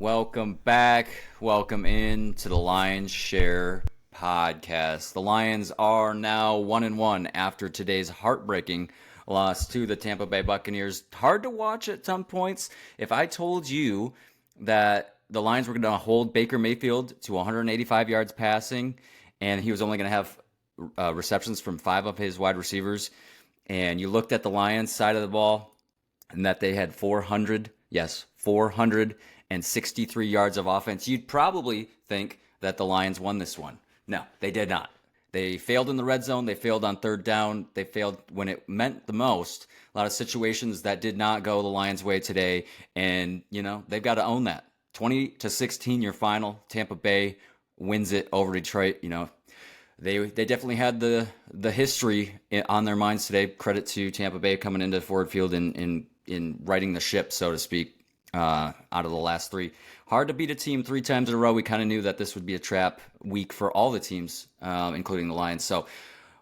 Welcome back. Welcome in to the Lions Share podcast. The Lions are now 1-1 after today's heartbreaking loss to the Tampa Bay Buccaneers. Hard to watch at some points. If I told you that the Lions were going to hold Baker Mayfield to 185 yards passing and he was only going to have receptions from 5 of his wide receivers, and you looked at the Lions side of the ball and that they had 463 yards of offense, you'd probably think that the Lions won this one. No, they did not. They failed in the red zone. They failed on third down. They failed when it meant the most. A lot of situations that did not go the Lions' way today. And, they've got to own that. 20-16, your final. Tampa Bay wins it over Detroit. They definitely had the history on their minds today. Credit to Tampa Bay coming into Ford Field in righting the ship, so to speak. Out of the last 3. Hard to beat a team 3 times in a row. We kind of knew that this would be a trap week for all the teams, including the Lions. So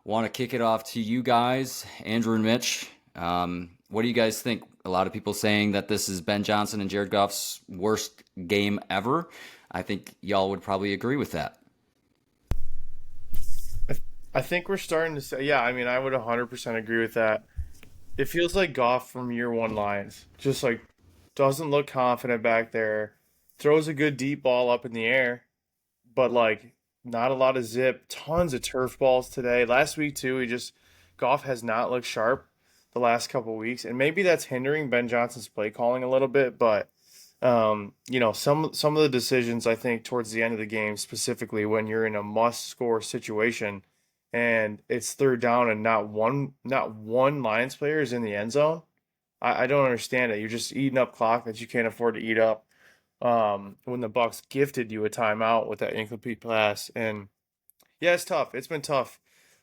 want to kick it off to you guys, Andrew and Mitch. What do you guys think? A lot of people saying that this is Ben Johnson and Jared Goff's worst game ever. I think y'all would probably agree with that. I think we're starting to say, yeah, I would 100% agree with that. It feels like Goff from year one Lions. Just like doesn't look confident back there. Throws a good deep ball up in the air, but like not a lot of zip. Tons of turf balls today. Last week too, Goff has not looked sharp the last couple of weeks, and maybe that's hindering Ben Johnson's play calling a little bit. But some of the decisions I think towards the end of the game, specifically when you're in a must score situation, and it's third down and not one Lions player is in the end zone. I don't understand it. You're just eating up clock that you can't afford to eat up. When the Bucks gifted you a timeout with that incomplete pass, and yeah, it's tough. It's been tough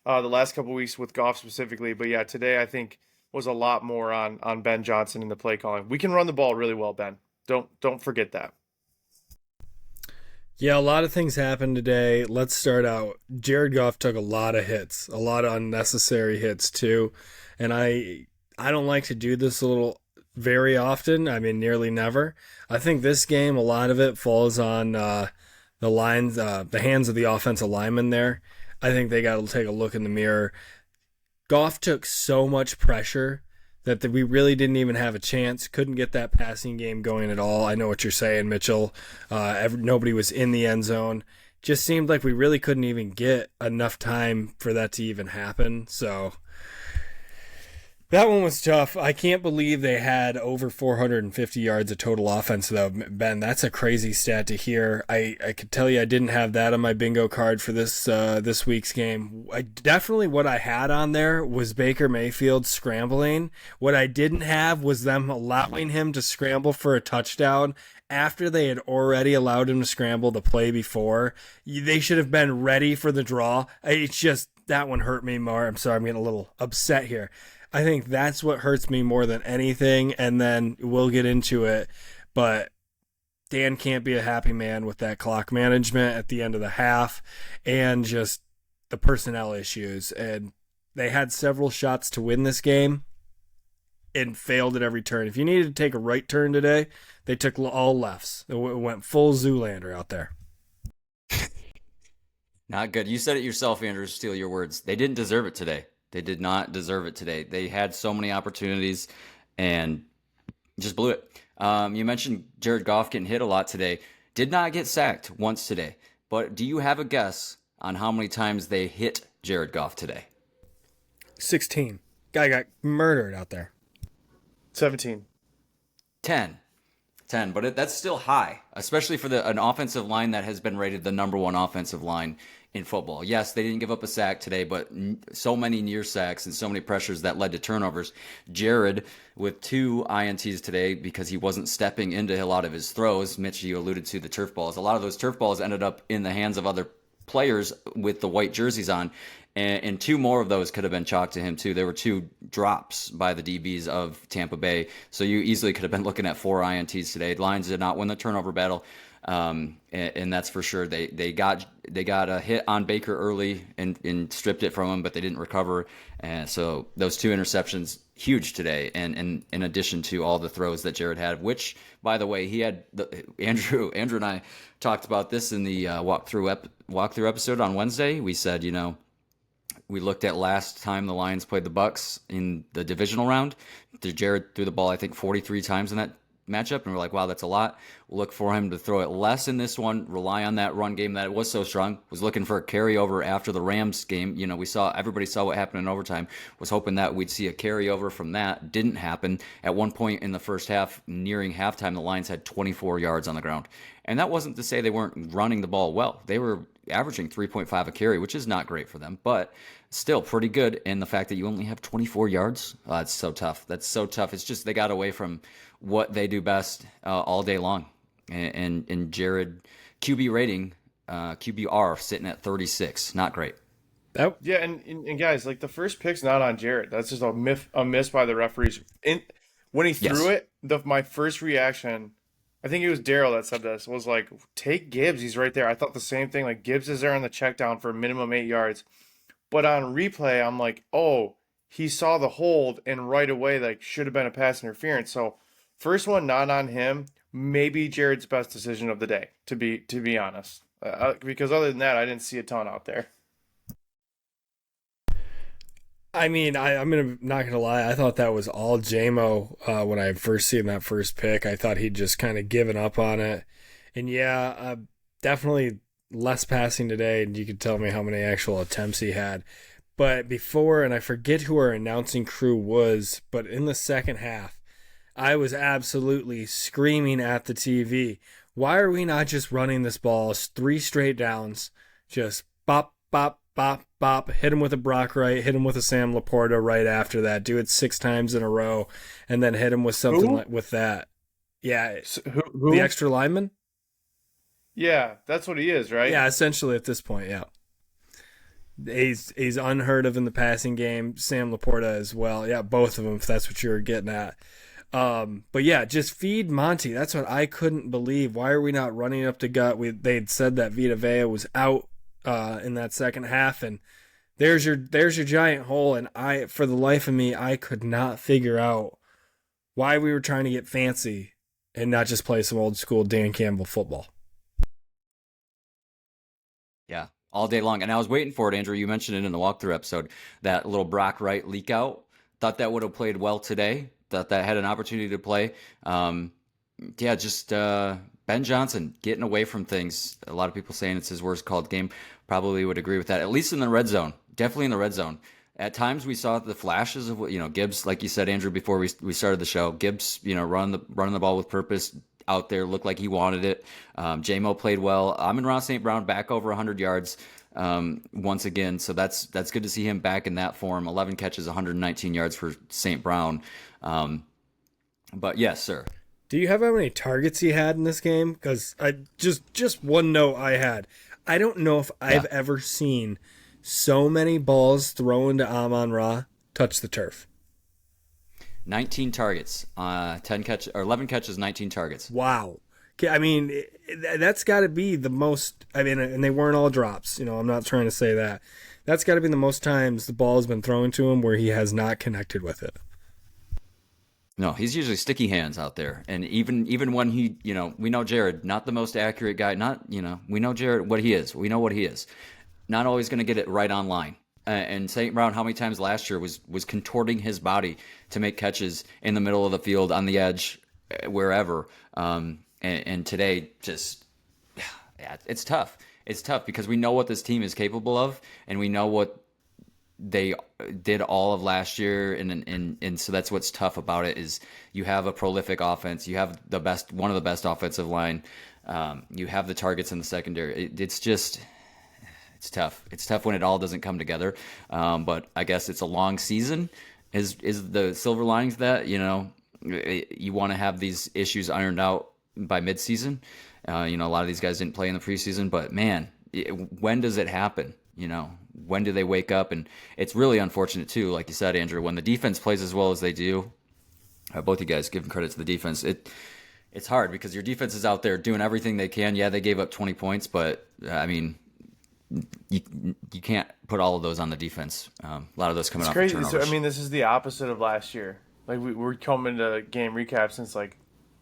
the last couple of weeks with Goff specifically, but yeah, today I think was a lot more on Ben Johnson in the play calling. We can run the ball really well, Ben. Don't forget that. Yeah, a lot of things happened today. Let's start out. Jared Goff took a lot of hits, a lot of unnecessary hits too, and I don't like to do this a little very often. Nearly never. I think this game, a lot of it falls on the lines, the hands of the offensive linemen there. I think they got to take a look in the mirror. Goff took so much pressure that we really didn't even have a chance. Couldn't get that passing game going at all. I know what you're saying, Mitchell. Nobody was in the end zone. Just seemed like we really couldn't even get enough time for that to even happen. So that one was tough. I can't believe they had over 450 yards of total offense, though, Ben. That's a crazy stat to hear. I could tell you I didn't have that on my bingo card for this week's game. What I had on there was Baker Mayfield scrambling. What I didn't have was them allowing him to scramble for a touchdown after they had already allowed him to scramble the play before. They should have been ready for the draw. It's just that one hurt me more. I'm sorry, I'm getting a little upset here. I think that's what hurts me more than anything, and then we'll get into it. But Dan can't be a happy man with that clock management at the end of the half and just the personnel issues. And they had several shots to win this game and failed at every turn. If you needed to take a right turn today, they took all lefts. It went full Zoolander out there. Not good. You said it yourself, Andrew, steal your words. They didn't deserve it today. They did not deserve it today. They had so many opportunities and just blew it. You mentioned Jared Goff getting hit a lot today. Did not get sacked once today. But do you have a guess on how many times they hit Jared Goff today? 16. Guy got murdered out there. 17. 10. But that's still high, especially for an offensive line that has been rated the number 1 offensive line in football. Yes, they didn't give up a sack today, but so many near sacks and so many pressures that led to turnovers. Jared with 2 INTs today because he wasn't stepping into a lot of his throws. Mitch, you alluded to the turf balls. A lot of those turf balls ended up in the hands of other players with the white jerseys on, and 2 more of those could have been chalked to him too. There were 2 drops by the DBs of Tampa Bay, so you easily could have been looking at 4 INTs today. Lions did not win the turnover battle, and that's for sure. They got a hit on Baker early and stripped it from him, but they didn't recover, and so those 2 interceptions huge today, and in addition to all the throws that Jared had, which, by the way, he had Andrew and I talked about this in the walkthrough episode on Wednesday. We said, we looked at last time the Lions played the Bucks in the divisional round. Jared threw the ball, I think, 43 times in that matchup, and we're like, wow, that's a lot. We'll look for him to throw it less in this one, rely on that run game that was so strong. Was looking for a carryover after the Rams game. Everybody saw what happened in overtime. Was hoping that we'd see a carryover from that. Didn't happen. At one point in the first half, nearing halftime, the Lions had 24 yards on the ground. And that wasn't to say they weren't running the ball well. They were averaging 3.5 a carry, which is not great for them, but still pretty good. And the fact that you only have 24 yards, that's so tough. That's so tough. It's just they got away from what they do best all day long. And Jared, QB rating, QBR sitting at 36. Not great. Yeah, and guys, like the first pick's not on Jared. That's just a miss by the referees. When he threw it, my first reaction, I think it was Daryl that said this, was like, take Gibbs. He's right there. I thought the same thing. Like, Gibbs is there on the check down for minimum 8 yards. But on replay, I'm like, oh, he saw the hold and right away, like, should have been a pass interference. So, first one not on him. Maybe Jared's best decision of the day, to be honest. Because other than that, I didn't see a ton out there. I mean, I'm not gonna lie. I thought that was all JMO when I first seen that first pick. I thought he'd just kind of given up on it. And yeah, definitely less passing today. And you could tell me how many actual attempts he had. But before, and I forget who our announcing crew was, but in the second half, I was absolutely screaming at the TV. Why are we not just running this ball 3 straight downs? Just bop, bop, bop, bop, hit him with a Brock Wright, hit him with a Sam Laporta right after that, do it 6 times in a row, and then hit him with something like with that. Yeah, Who? The extra lineman? Yeah, that's what he is, right? Yeah, essentially at this point, yeah. He's unheard of in the passing game. Sam Laporta as well. Yeah, both of them, if that's what you were getting at. But yeah, just feed Monty. That's what I couldn't believe. Why are we not running up the gut? They'd said that Vita Vea was out in that second half, and there's your giant hole. And for the life of me, I could not figure out why we were trying to get fancy and not just play some old school Dan Campbell football. Yeah, all day long. And I was waiting for it, Andrew. You mentioned it in the walkthrough episode, that little Brock Wright leak out. Thought that would have played well today. Thought that had an opportunity to play. Just Ben Johnson getting away from things. A lot of people saying it's his worst called game. Probably would agree with that, at least in the red zone. Definitely in the red zone. At times we saw the flashes of Gibbs, like you said, Andrew, before we started the show. Gibbs, running the ball with purpose out there, looked like he wanted it. JMO played well. Amon-Ra St. Brown back over 100 yards once again, so that's good to see him back in that form. 11 catches, 119 yards for St. Brown. But yes, sir. Do you have how many targets he had in this game? Because I just one note I had. I don't know if I've ever seen so many balls thrown to Amon-Ra touch the turf. 19 targets, 11 catches, 19 targets. Wow. I mean, that's got to be the most. I mean, and they weren't all drops. I'm not trying to say that. That's got to be the most times the ball has been thrown to him where he has not connected with it. No, he's usually sticky hands out there. And even when he, we know Jared, not the most accurate guy. We know Jared, what he is. We know what he is. Not always going to get it right on line. And St. Brown, how many times last year was contorting his body to make catches in the middle of the field, on the edge, wherever. And today, just, it's tough. It's tough because we know what this team is capable of, and we know what they did all of last year, and so that's what's tough about it. Is you have a prolific offense, you have one of the best offensive line, you have the targets in the secondary. It's tough. It's tough when it all doesn't come together. But I guess it's a long season. Is the silver lining to that? You want to have these issues ironed out by midseason. A lot of these guys didn't play in the preseason, but man, when does it happen? When do they wake up? And it's really unfortunate too, like you said, Andrew, when the defense plays as well as they do. Both you guys giving credit to the defense. It's hard because your defense is out there doing everything they can. Yeah, they gave up 20 points, but I mean, you you can't put all of those on the defense. A lot of those coming It's off of crazy. So, I turnovers. mean, this is the opposite of last year. Like we're coming to game recaps and it's like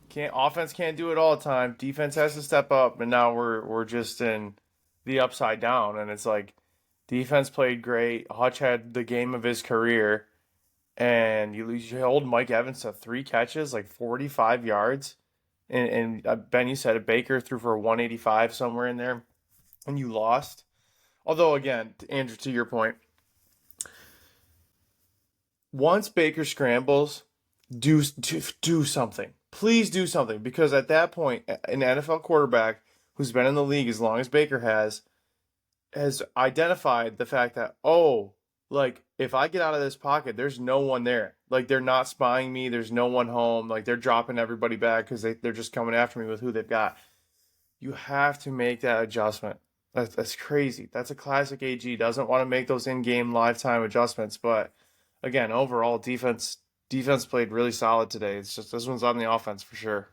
can't offense can't do it all the time. Defense has to step up, and now we're just in the upside down. And it's like defense played great. Hutch had the game of his career, and you hold Mike Evans to 3 catches, like 45 yards. And Ben, you said it. Baker threw for 185 somewhere in there, and you lost. Although again, Andrew, to your point, once Baker scrambles, do something. Please do something, because at that point, an NFL quarterback who's been in the league as long as Baker has identified the fact that, oh, like if I get out of this pocket, there's no one there. Like they're not spying me. There's no one home. Like they're dropping everybody back because they're just coming after me with who they've got. You have to make that adjustment. That's crazy. That's a classic AG. Doesn't want to make those in-game lifetime adjustments, but again, overall defense played really solid today. It's just this one's on the offense for sure.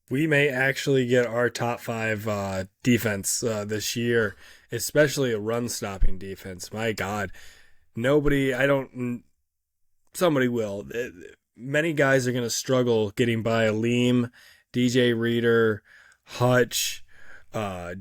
We may actually get our top 5 defense this year, especially a run-stopping defense. My God. Somebody will. Many guys are going to struggle getting by Aleem, DJ Reader, Hutch.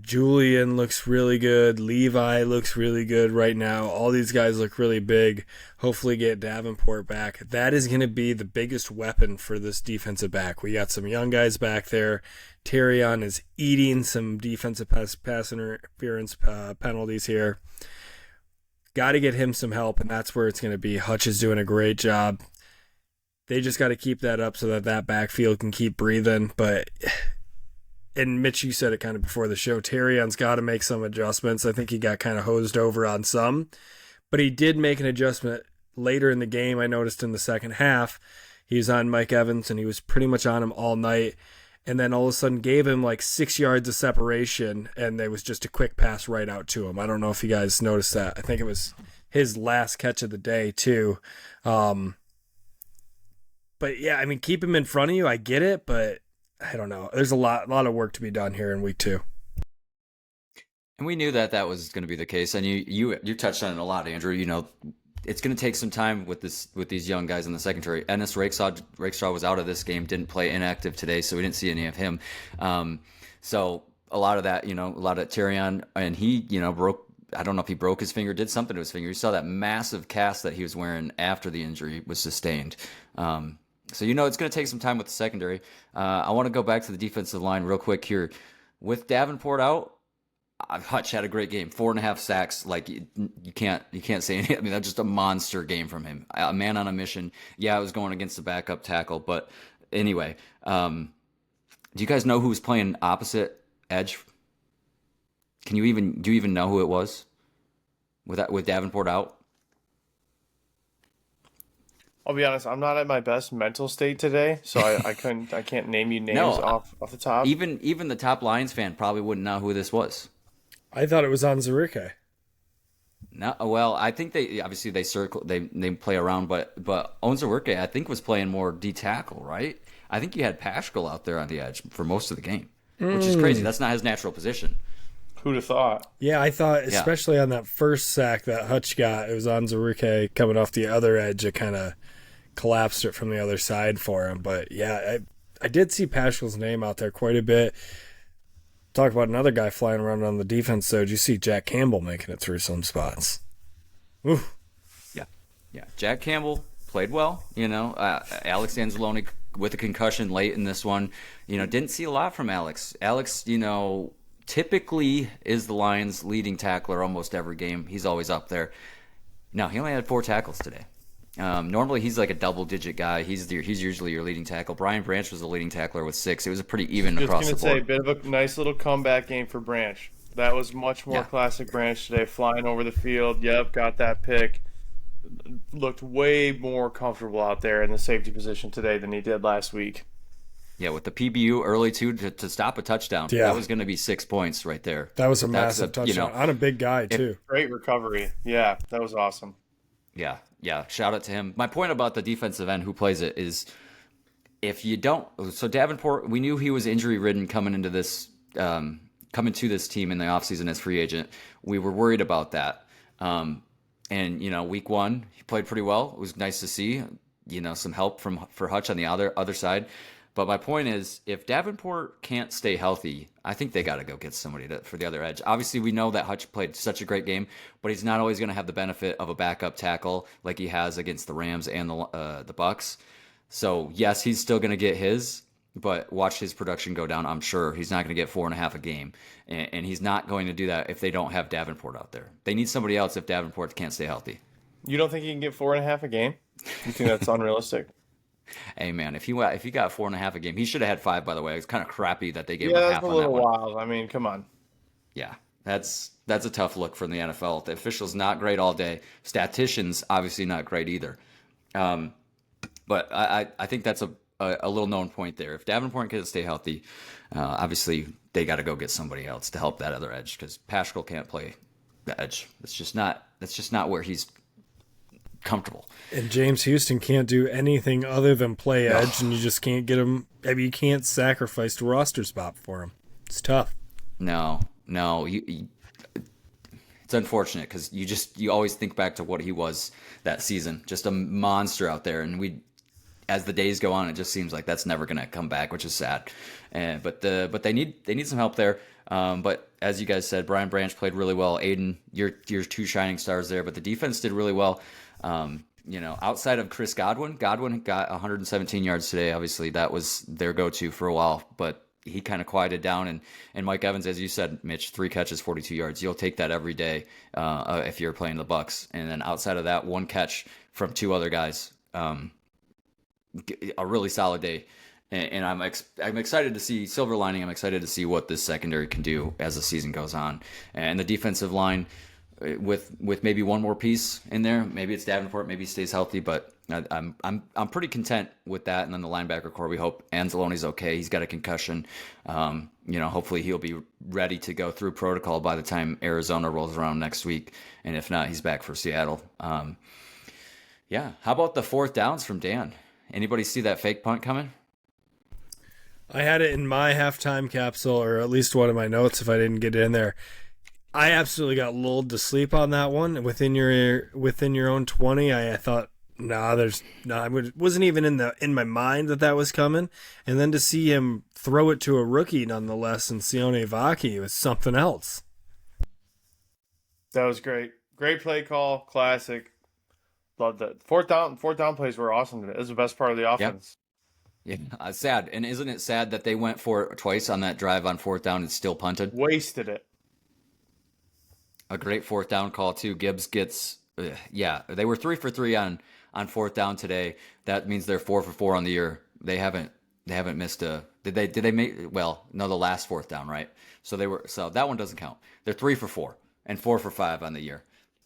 Julian looks really good. Levi looks really good right now. All these guys look really big. Hopefully get Davenport back. That is going to be the biggest weapon for this defensive back. We got some young guys back there. Terrion is eating some defensive pass interference penalties here. Got to get him some help, and that's where it's going to be. Hutch is doing a great job. They just got to keep that up so that backfield can keep breathing, but... And Mitch, you said it kind of before the show, Terrion's got to make some adjustments. I think he got kind of hosed over on some, but he did make an adjustment later in the game. I noticed in the second half, he was on Mike Evans and he was pretty much on him all night. And then all of a sudden gave him like 6 yards of separation, and there was just a quick pass right out to him. I don't know if you guys noticed that. I think it was his last catch of the day too. But yeah, I mean, keep him in front of you. I get it, but I don't know. There's a lot of work to be done here in week 2. And we knew that was going to be the case. And you touched on it a lot, Andrew. You know, it's going to take some time with these young guys in the secondary. Ennis Rakestraw was out of this game, didn't play, inactive today, so we didn't see any of him. So a lot of that, a lot of Terrion, and he, broke. I don't know if he broke his finger, did something to his finger. You saw that massive cast that he was wearing after the injury was sustained. So it's going to take some time with the secondary. I want to go back to the defensive line real quick here. With Davenport out, Hutch had a great game, 4.5 sacks. Like you can't say anything. I mean, that's just a monster game from him. A man on a mission. Yeah, it was going against the backup tackle, but anyway, do you guys know who was playing opposite edge? Do you even know who it was with Davenport out? I'll be honest, I'm not at my best mental state today, so I can't name you names off the top. Even the top Lions fan probably wouldn't know who this was. I thought it was on Zurike. No, well, I think they circle, they play around, but Onwuzurike I think was playing more D tackle, right? I think you had Paschal out there on the edge for most of the game, which is crazy. That's not his natural position. Who'd have thought? Yeah, I thought, especially on that first sack that Hutch got, it was on Zurike coming off the other edge. It kind of collapsed it from the other side for him. But yeah, I did see Paschal's name out there quite a bit. Talk about another guy flying around on the defense, though. Did you see Jack Campbell making it through some spots? Oof. Yeah. Jack Campbell played well. Alex Anzalone with a concussion late in this one. Didn't see a lot from Alex. Alex, typically is the Lions' leading tackler almost every game. He's always up there. No, he only had 4 tackles today. Normally he's like a double-digit guy. He's usually your leading tackle. Brian Branch was the leading tackler with 6. It was a pretty even across the board. Just going to say, a bit of a nice little comeback game for Branch. That was much more classic Branch today, flying over the field. Yep, got that pick. Looked way more comfortable out there in the safety position today than he did last week. Yeah, with the PBU early too to stop a touchdown. Yeah. That was going to be 6 points right there. That was a massive touchdown on a big guy too. Great recovery. Yeah, that was awesome. Yeah. Shout out to him. My point about the defensive end who plays it is if you don't. So Davenport, we knew he was injury ridden coming into this coming to this team in the offseason as free agent, we were worried about that. And week one he played pretty well. It was nice to see, some help for Hutch on the other side. But my point is, if Davenport can't stay healthy, I think they got to go get somebody for the other edge. Obviously, we know that Hutch played such a great game, but he's not always going to have the benefit of a backup tackle like he has against the Rams and the Bucks. So yes, he's still going to get his, but watch his production go down. I'm sure he's not going to get 4.5 a game, and he's not going to do that if they don't have Davenport out there. They need somebody else if Davenport can't stay healthy. You don't think he can get 4.5 a game? You think that's unrealistic? Hey man, if he got 4.5 a game, he should have had 5. By the way, it's kind of crappy that they gave him Yeah, half that's a on that little one. wild. I mean, come on. Yeah, that's a tough look from the NFL. The officials not great all day. Statisticians obviously not great either. But I think that's a little known point there. If Davenport can stay healthy, obviously they got to go get somebody else to help that other edge because Paschal can't play the edge. That's just not where he's comfortable. And James Houston can't do anything other than play edge, and you just can't get him. I mean, you can't sacrifice the roster spot for him. It's tough. No, it's unfortunate because you always think back to what he was that season, just a monster out there, and as the days go on, it just seems like that's never going to come back, which is sad. But they need some help there. But as you guys said, Brian Branch played really well. Aidan, your 2 shining stars there, but the defense did really well. Outside of Chris Godwin got 117 yards today. Obviously, that was their go-to for a while, but he kind of quieted down. And Mike Evans, as you said, Mitch, 3 catches, 42 yards. You'll take that every day if you're playing the Bucks. And then outside of that, 1 catch from 2 other guys. A really solid day. And I'm excited to see silver lining. I'm excited to see what this secondary can do as the season goes on. And the defensive line, with maybe one more piece in there, maybe it's Davenport, maybe he stays healthy, but I'm pretty content with that. And then the linebacker core, we hope Anzalone's okay. He's got a concussion. Hopefully he'll be ready to go through protocol by the time Arizona rolls around next week. And if not, he's back for Seattle. Yeah. How about the 4th downs from Dan? Anybody see that fake punt coming? I had it in my halftime capsule, or at least one of my notes if I didn't get it in there. I absolutely got lulled to sleep on that one. Within your own 20, I thought, it wasn't even in my mind that was coming. And then to see him throw it to a rookie, nonetheless, and Sione Vaki, was something else. That was great. Great play call. Classic. Loved that. Fourth down plays were awesome today. It was the best part of the offense. Yeah, sad. And isn't it sad that they went for it twice on that drive on 4th down and still punted? Wasted it. A great 4th down call too. Gibbs gets, they were 3 for 3 on 4th down today. That means they're 4 for 4 on the year. They haven't missed a. Did they make? Well, no, the last 4th down, right? So that one doesn't count. They're 3 for 4 and 4 for 5 on the year.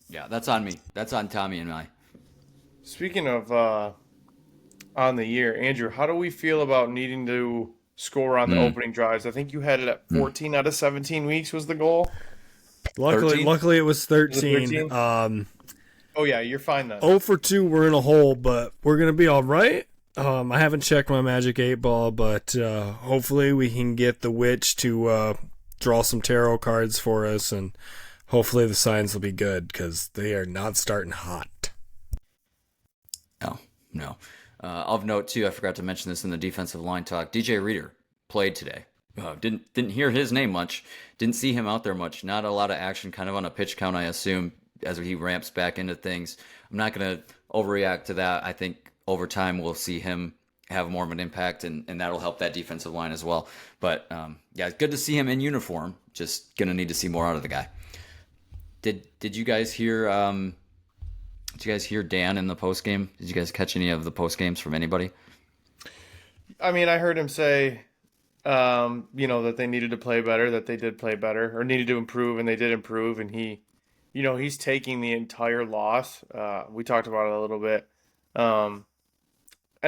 Yeah, that's on me. That's on Tommy and I. Speaking of on the year, Andrew, how do we feel about needing to score on the opening drives? I think you had it at 14 out of 17 weeks was the goal. Luckily it was 13. 13? Oh yeah, you're fine then. 0 for 2, we're in a hole, but we're gonna be all right. I haven't checked my Magic 8 Ball, but hopefully we can get the witch to draw some tarot cards for us, and hopefully the signs will be good because they are not starting hot. No. Of note too, I forgot to mention this in the defensive line talk. DJ Reader played today. Didn't hear his name much. Didn't see him out there much. Not a lot of action. Kind of on a pitch count, I assume, as he ramps back into things. I'm not going to overreact to that. I think over time we'll see him have more of an impact, and that'll help that defensive line as well. But it's good to see him in uniform. Just going to need to see more out of the guy. Did you guys hear? Did you guys hear Dan in the post game? Did you guys catch any of the post games from anybody? I mean, I heard him say, that they needed to play better, that they did play better, or needed to improve, and they did improve. And he's taking the entire loss. We talked about it a little bit. End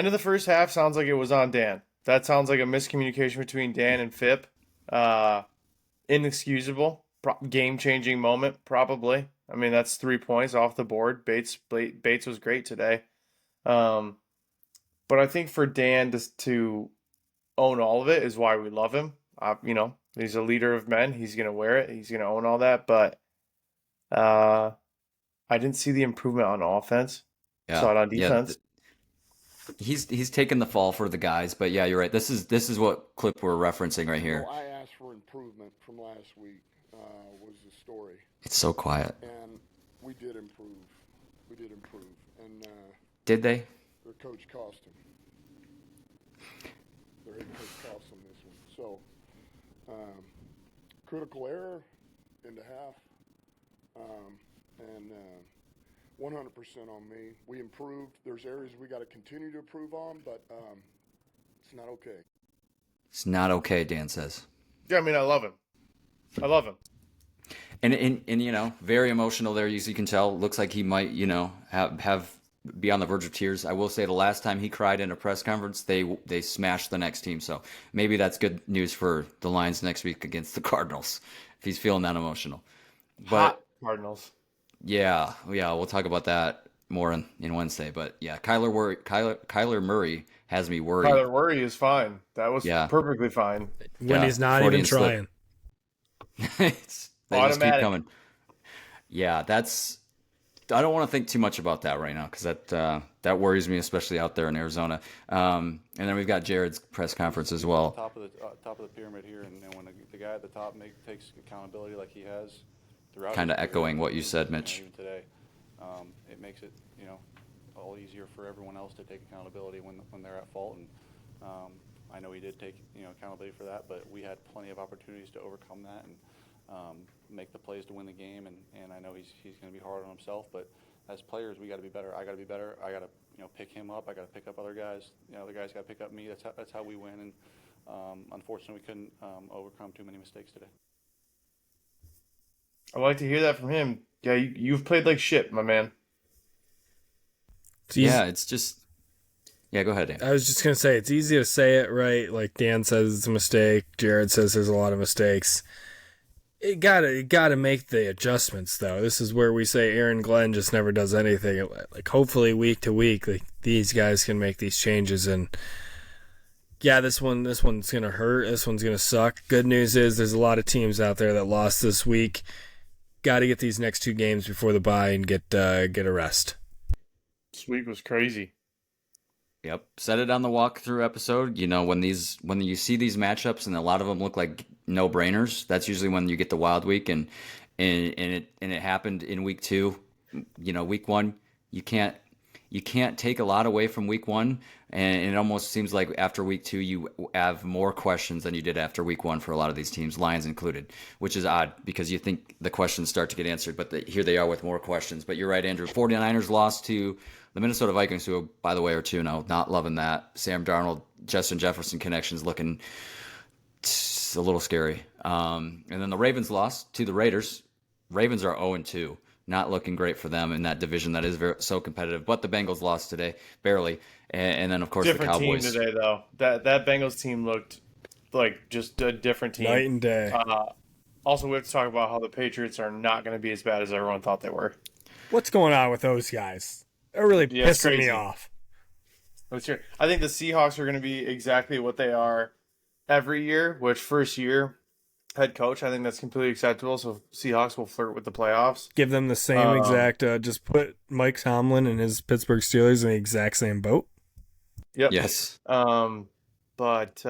of the first half sounds like it was on Dan. That sounds like a miscommunication between Dan and Phipp. Inexcusable. Game-changing moment, probably. I mean, that's 3 points off the board. Bates was great today. But I think for Dan to own all of it is why we love him. he's a leader of men. He's gonna wear it. He's gonna own all that. But I didn't see the improvement on offense. Yeah, Saw it on yeah. defense. He's taken the fall for the guys, but yeah, you're right. This is what clip we're referencing right here. I asked for improvement from last week. Was the story, It's so quiet. and we did improve. We did improve, and Did they? their coach cost him. Their head coach cost him this one. So critical error into half, and 100% on me. We improved. There's areas we got to continue to improve on, but it's not okay. It's not okay, Dan says. Yeah, I mean, I love him. I love him. And very emotional there, as you can tell. Looks like he might, have be on the verge of tears. I will say the last time he cried in a press conference, they smashed the next team. So maybe that's good news for the Lions next week against the Cardinals if he's feeling that emotional. But Hot Cardinals. yeah, we'll talk about that more in Wednesday. But yeah, Kyler Murray has me worried. Kyler Murray is fine. That was Yeah. perfectly fine. When he's not even Freudian slip. trying. They just keep Automatic. coming. Yeah, I don't want to think too much about that right now because that worries me, especially out there in Arizona. And then we've got Jared's press conference as well. Top of the pyramid here, and when the guy at the top takes accountability like he has throughout. Kind of his echoing career, what you said, Mitch. Even today, it makes it all easier for everyone else to take accountability when they're at fault. And I know he did take accountability for that, but we had plenty of opportunities to overcome that and make the plays to win the game. And I know he's going to be hard on himself, but as players, we got to be better. I got to be better. I got to pick him up. I got to pick up other guys. The guys got to pick up me. That's how we win. And unfortunately, we couldn't overcome too many mistakes today. I like to hear that from him. Yeah, you've played like shit, my man. Yeah, it's just. Yeah, go ahead, Dan. I was just going to say, it's easy to say it, right? Like Dan says it's a mistake. Jared says there's a lot of mistakes. It gotta make the adjustments, though. This is where we say Aaron Glenn just never does anything. Like, hopefully week to week, like, these guys can make these changes. And yeah, this one's going to hurt. This one's going to suck. Good news is there's a lot of teams out there that lost this week. Got to get these next two games before the bye and get a rest. This week was crazy. Yep, said it on the walkthrough episode. When you see these matchups and a lot of them look like no brainers, that's usually when you get the wild week. And it happened in week 2. Week 1, you can't take a lot away from week 1, and it almost seems like after week 2 you have more questions than you did after week 1 for a lot of these teams, Lions included, which is odd because you think the questions start to get answered, but here they are with more questions. But you're right, Andrew. 49ers lost to the Minnesota Vikings, who, by the way, are 2-0. Not loving that. Sam Darnold, Justin Jefferson connections looking a little scary. And then the Ravens lost to the Raiders. Ravens are 0-2. Not looking great for them in that division that is so competitive. But the Bengals lost today, barely. And then, of course, Different the Cowboys. team today, though. That Bengals team looked like just a different team. Night and day. Also, we have to talk about how the Patriots are not going to be as bad as everyone thought they were. What's going on with those guys? They're really Yeah, it's pissing me crazy. off. I think the Seahawks are going to be exactly what they are every year, which first year head coach, I think that's completely acceptable. So Seahawks will flirt with the playoffs. Give them the same exact, just put Mike Tomlin and his Pittsburgh Steelers in the exact same boat. Yep. Yes. But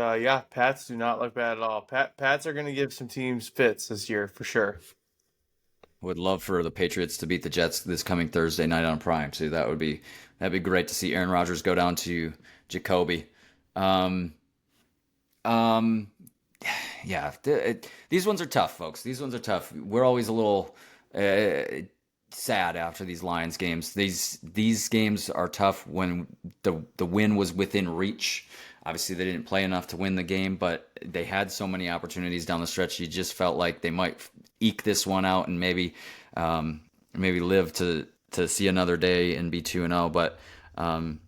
Pats do not look bad at all. Pats are going to give some teams fits this year for sure. Would love for the Patriots to beat the Jets this coming Thursday night on Prime too. That'd be great to see Aaron Rodgers go down to Jacoby. Yeah, these ones are tough, folks. These ones are tough. We're always a little sad after these Lions games. These games are tough when the win was within reach. Obviously, they didn't play enough to win the game, but they had so many opportunities down the stretch. You just felt like they might eke this one out and maybe live to see another day and be 2-0. But I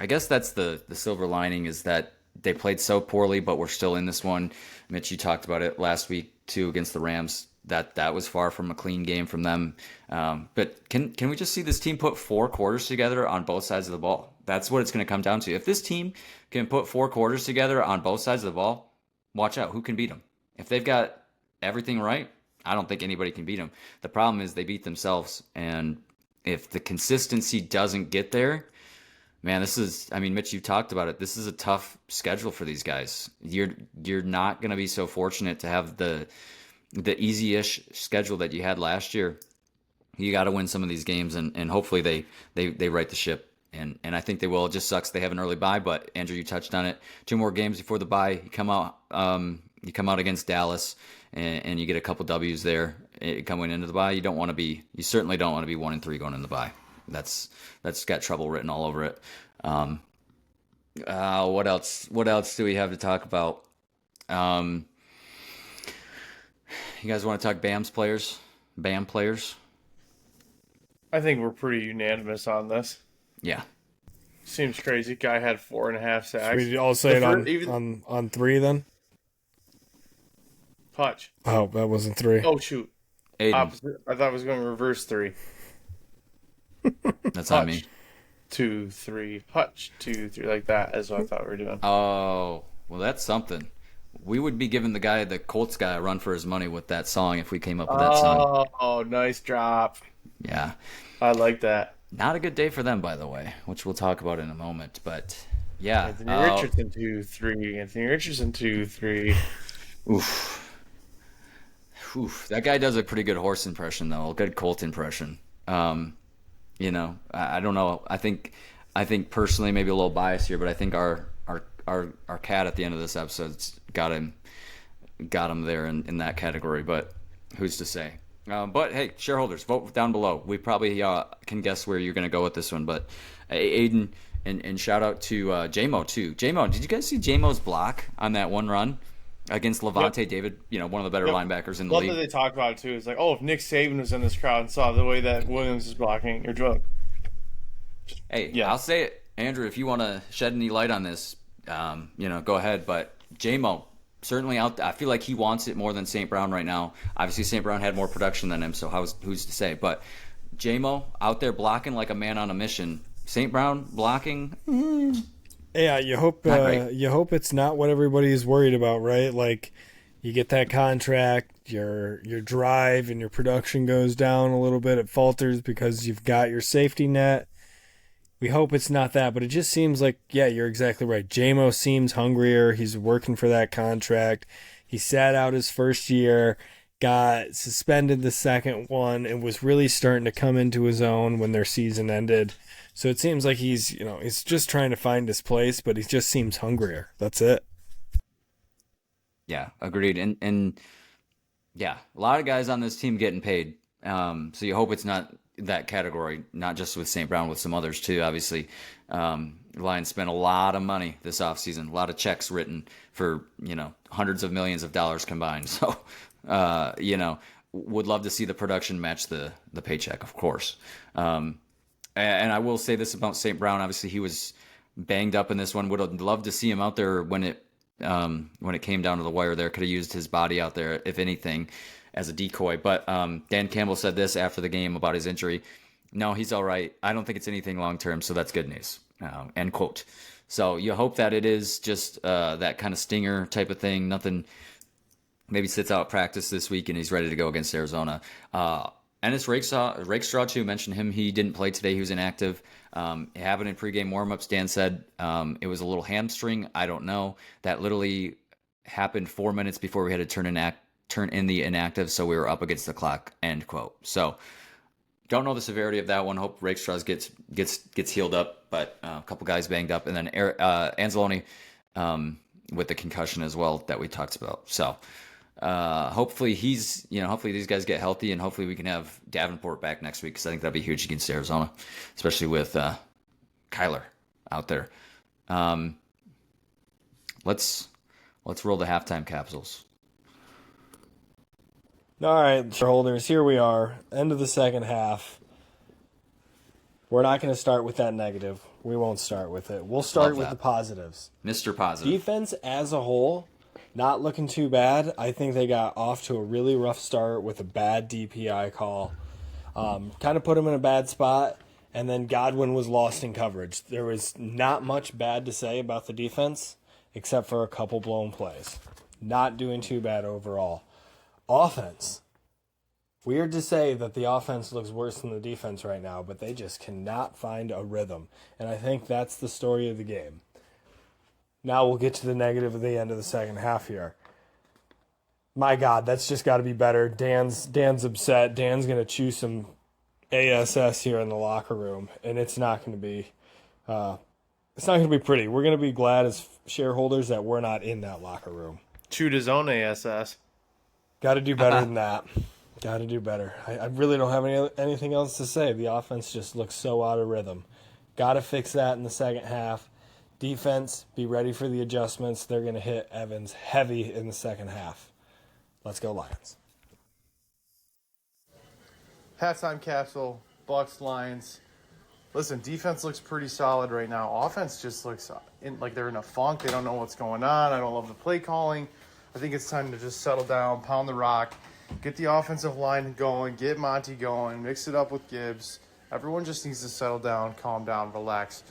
guess that's the silver lining, is that they played so poorly, but we're still in this one. Mitch, you talked about it last week too against the Rams. That was far from a clean game from them. But can we just see this team put 4 quarters together on both sides of the ball? That's what it's going to come down to. If this team can put 4 quarters together on both sides of the ball, watch out. Who can beat them? If they've got everything right, I don't think anybody can beat them. The problem is they beat themselves, and if the consistency doesn't get there, man, I mean, Mitch, you talked about it. This is a tough schedule for these guys. You're not going to be so fortunate to have the easy-ish schedule that you had last year. You got to win some of these games, and hopefully they right the ship. And I think they will. It just sucks they have an early bye, but Andrew, you touched on it. 2 more games before the bye. You come out against Dallas, and you get a couple W's there coming into the bye. You certainly don't want to be 1-3 going in the bye. That's got trouble written all over it. What else? What else do we have to talk about? You guys want to talk BAM players? I think we're pretty unanimous on this. Yeah. Seems crazy. Guy had 4.5 sacks. We all say it on 3 then? Hutch. Oh, that wasn't 3. Oh, shoot. Aidan. Opposite. I thought I was going reverse 3. That's on me. 2, 3. Hutch, 2, 3. Like that is what I thought we were doing. Oh, well, that's something. We would be giving the Colts guy a run for his money with that song if we came up with that song. Oh, nice drop. Yeah. I like that. Not a good day for them, by the way, which we'll talk about in a moment. But, yeah. Anthony Richardson, 2, 3. Anthony Richardson, 2, 3. Oof. That guy does a pretty good horse impression, though. A good Colt impression. I don't know. I think personally, maybe a little biased here, but I think our cat at the end of this episode's got him there in that category. But who's to say? But hey, shareholders, vote down below. We probably can guess where you're going to go with this one. But Aidan, and shout out to JMO too. JMO, did you guys see JMO's block on that one run against Levante David? One of the better linebackers in the Love league. that they talk about it too. It's like, if Nick Saban was in this crowd and saw the way that Williams is blocking, you're drunk. Hey, Yeah. I'll say it, Andrew. If you want to shed any light on this, go ahead. But JMO certainly out. I feel like he wants it more than St. Brown right now. Obviously, St. Brown had more production than him, so who's to say? But JMO out there blocking like a man on a mission. St. Brown blocking. Yeah, you hope it's not what everybody's worried about, right? Like, you get that contract, your drive and your production goes down a little bit. It falters because you've got your safety net. We hope it's not that, but it just seems like, yeah, you're exactly right. JMO seems hungrier. He's working for that contract. He sat out his first year, got suspended the second one, and was really starting to come into his own when their season ended. So it seems like he's just trying to find his place, but he just seems hungrier. That's it. Yeah, agreed. And yeah, a lot of guys on this team getting paid. So you hope it's not that category, not just with St. Brown, with some others too, obviously. Lions spent a lot of money this offseason, a lot of checks written for, hundreds of millions of dollars combined. So, would love to see the production match the paycheck, of course. And I will say this about St. Brown. Obviously, he was banged up in this one. Would have loved to see him out there when it came down to the wire there. Could have used his body out there, if anything, as a decoy. But Dan Campbell said this after the game about his injury. No, he's all right. I don't think it's anything long-term, so that's good news. End quote. So you hope that it is just that kind of stinger type of thing. Nothing, maybe sits out at practice this week and he's ready to go against Arizona. Ennis Rakestraw, too, mentioned him. He didn't play today. He was inactive. Having in pregame warmups, Dan said it was a little hamstring. I don't know. That literally happened 4 minutes before we had to turn in the inactive, so we were up against the clock, end quote. So don't know the severity of that one. Hope Rakestraw gets healed up, but a couple guys banged up. And then Anzalone with the concussion as well that we talked about. So hopefully hopefully these guys get healthy, and hopefully we can have Davenport back next week, because I think that'd be huge against Arizona, especially with Kyler out there. Let's roll the halftime capsules. All right, shareholders, here we are, end of the second half. We're not going to start with that negative. We won't start with it. We'll start with the positives. Mr. Positive. Defense as a whole, not looking too bad. I think they got off to a really rough start with a bad DPI call. Kind of put them in a bad spot, and then Godwin was lost in coverage. There was not much bad to say about the defense, except for a couple blown plays. Not doing too bad overall. Offense. Weird to say that the offense looks worse than the defense right now, but they just cannot find a rhythm. And I think that's the story of the game. Now we'll get to the negative at the end of the second half here. My God, that's just got to be better. Dan's upset. Dan's going to chew some ASS here in the locker room, and it's not going to be pretty. We're going to be glad as shareholders that we're not in that locker room. Chewed his own ASS. Got to do better than that. Got to do better. I really don't have anything else to say. The offense just looks so out of rhythm. Got to fix that in the second half. Defense, be ready for the adjustments. They're going to hit Evans heavy in the second half. Let's go Lions. Halftime capsule, Bucks, Lions. Listen, defense looks pretty solid right now. Offense just looks like they're in a funk. They don't know what's going on. I don't love the play calling. I think it's time to just settle down, pound the rock, get the offensive line going, get Monty going, mix it up with Gibbs. Everyone just needs to settle down, calm down, relax.